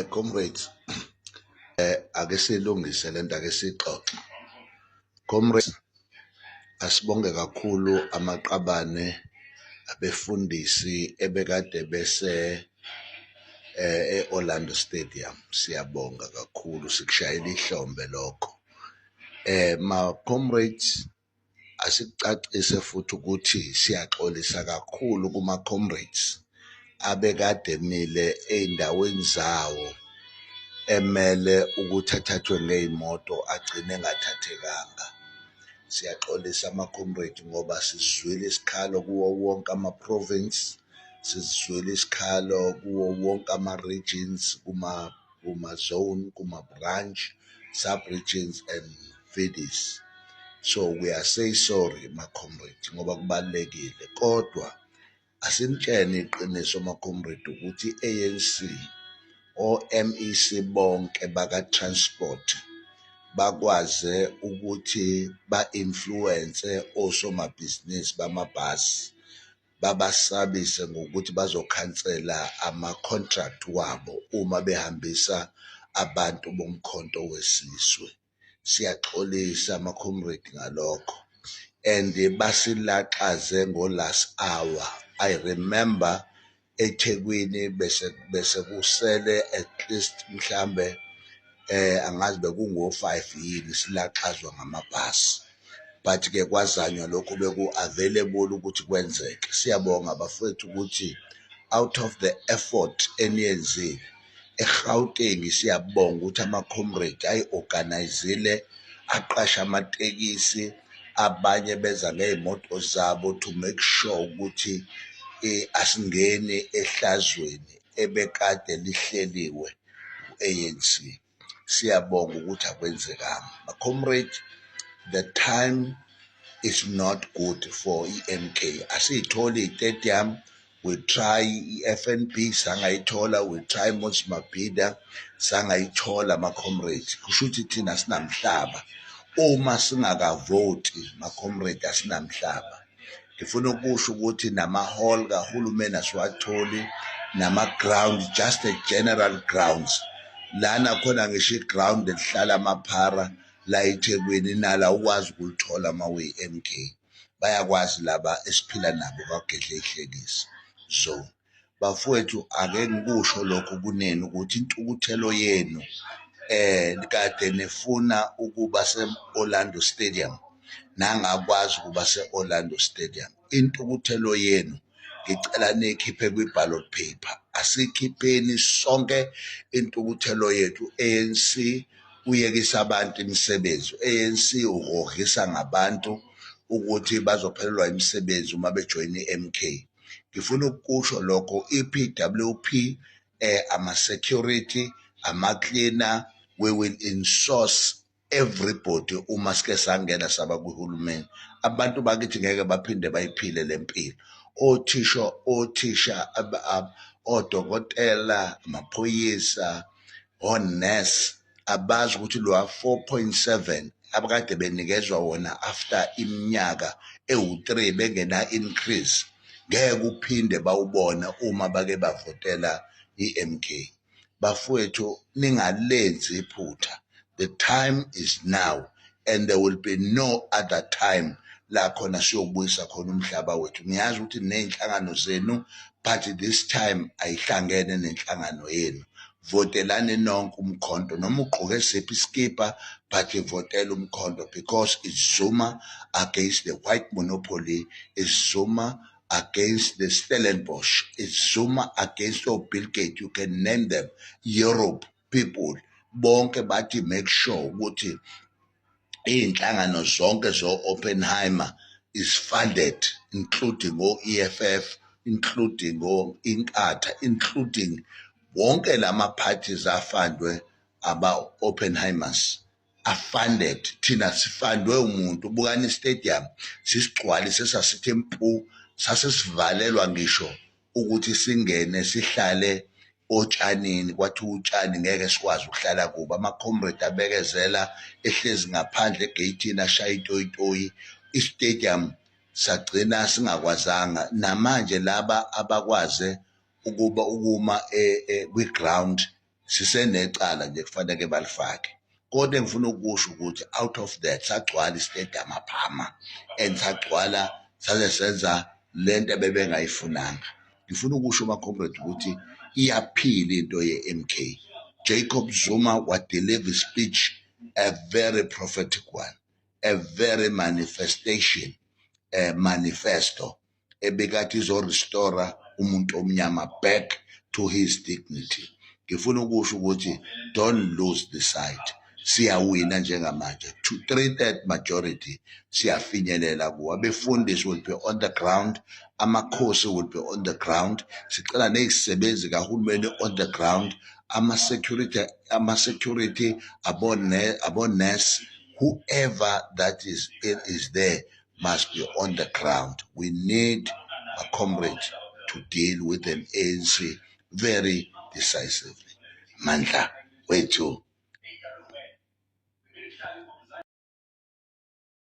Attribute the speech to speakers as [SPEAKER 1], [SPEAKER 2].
[SPEAKER 1] Comrades, ake silungise lento ake sixoxe. Comrades, asibonge kakhulu amaqabane abefundisi ebekade bese e-Orlando Stadium. Siyabonga kakhulu, sikushayela ihlombe lokho. Ma comrades, asicacise futhi ukuthi siyaxolisa kakhulu kuma comrades abekade emile ey'ndaweni zawo emele ukuthi athathwe ngey'moto agcine engathathekanga. Siyaxolisa ama-comrade ngoba sizwile isikhalo kuwo wonke ama-province, sizwile isikhalo kuwo wonke ama-regions, kuma-zone, kuma-branch, sub-regions and vidis. So we are say sorry ma-comrade ngoba kubalulekile, kodwa asimtshene iqiniso ma-comrade ukuthi i-ANC o-MEC bonke baka-transport bakwaze ukuthi ba-influence osomabhizinisi bamabhasi, babasabise ngokuthi bazokhansela ama-contract wabo uma behambisa abantu bomkhonto wesizwe. Siyaxolisa ama-comrade ngalokho, and basilaxaze ngo-last hour. I remember eThekwini bese kusele at least mhlambe angazi bekungo-5 yini silaxazwa ngamabhasi, but-ke kwazanywa lokhu beku-available ukuthi kwenzeke. Siyabonga bafowethu ukuthi out of the effort eniyenzile eGauteng, siyabonga ukuthi ama-comrade ayi-organizile, aqasha amatekisi, abanye beza ngey'moto zabo to make sure ukuthi asingeni ehlazweni ebekade lihleliwe u-ANC. Siyabonga ukuthi akwenzekanga. Ma-comrade, the time is not good for i-MK. Asiyitholi i-stadium, we try i-FNB sangayithola, we try Moses Mabhida sangayithola ma-comrade. Kusho ukuthi thina sinamhlaba. Uma singakavoti ma-comrade asinamhlaba. Ngifuna ukusho ukuthi nama-hall kahulumeni asiwatholi, nama-ground, just the general grounds. Lana khona ngisho i-ground elihlala amaphara la eThekwini nala ukwazi ukulithola mawe-MK. Bayakwazi laba esiphila nabo kwagedle ihlekisi. So bafowethu ake ngikusho lokho kuneni ukuthi intukuthelo yenu kade nifuna ukuba se-Orlando Stadium, nangakwazi ukuba se-Orlando Stadium. Intukuthelo yenu ngicela niyikhiphe kwi-ballot paper. Asikhipheni sonke intukuthelo yethu. ANC uyekisa abantu imisebenzi, ANC uhohisa ngabantu ukuthi bazophelelwa imisebenzi uma bejoyina i-MK. Ngifuna ukusho lokho, i-PWP, ama-security, ama-cleaner, we will insource everybody uma sike sangena saba kuhulumeni. Abantu bakithi ngeke baphinde bayiphile lempilo. Othisha, odokotela, amaphoyisa, onesi abazi ukuthi lo 4.7 abakade benikezwa wona after iminyaka ewu-3 bengena increase ngeke uphinde bawubona uma bake bavotela i-MK. Bafowethu ningalenzi iphutha. The time is now and there will be no other time la khona siyobuyisa khona umhlaba wethu. Ngiyazi ukuthi ney'nhlangano zenu, but this time ayihlangene nenhlangano yenu. Votelani nonke umkhonto noma ugqoke siphi iskipa, but votela umkhonto because it's Zuma against the white monopoly, it's Zuma against the Stellenbosch, it's Zuma against Bill Gates, you can name them, Europe, people, bonke bathi make sure ukuthi iy'nhlangano zonke zo-Oppenheimer is funded, including o-EFF, including o-Inkatha, including wonke lama-parties afandwe aba-Oppenheimers are-funded. Thina sifandwe umuntu. Bukani i-stadium sisigcwale sesasithi mpu, sasesivalelwa ngisho ukuthi singene sihlale otshanini, kwathiwa utshani ngeke sikwazi ukuhlala kubo. Ama-comrade abekezela ehlezi ngaphandle egeyithini ashaya itoyitoyi. I-stadium sagcina singakwazanga. Namanje laba abakwaze ukuma kwi-ground sisenecala nje kufanele balifake. Kodwa engifuna ukusho ukuthi out of that sagcwala istadium aphama and sagcwala saze senza lento ebebengayifunanga. Ngifuna ukusho comrade ukuthi iyaphila into ye-MK. Jacob Zuma deliver speech, a very prophetic one, a very manifestation, a manifesto ebekathi izo-restore umuntu omnyama back to his dignity. Ngifuna ukusho ukuthi don't lose the sight. Siyawina njengamanje to 3/3 majority siyafinyelela kuwo. Abefundisi will be on the ground, amakhosi will be on the ground. Sicela nezisebenzi kahulumeni on the ground, ama-security, abo-nurse, whoever that is there must be on the ground. We need a comrade to deal with an ANC very decisively. Mandla wethu.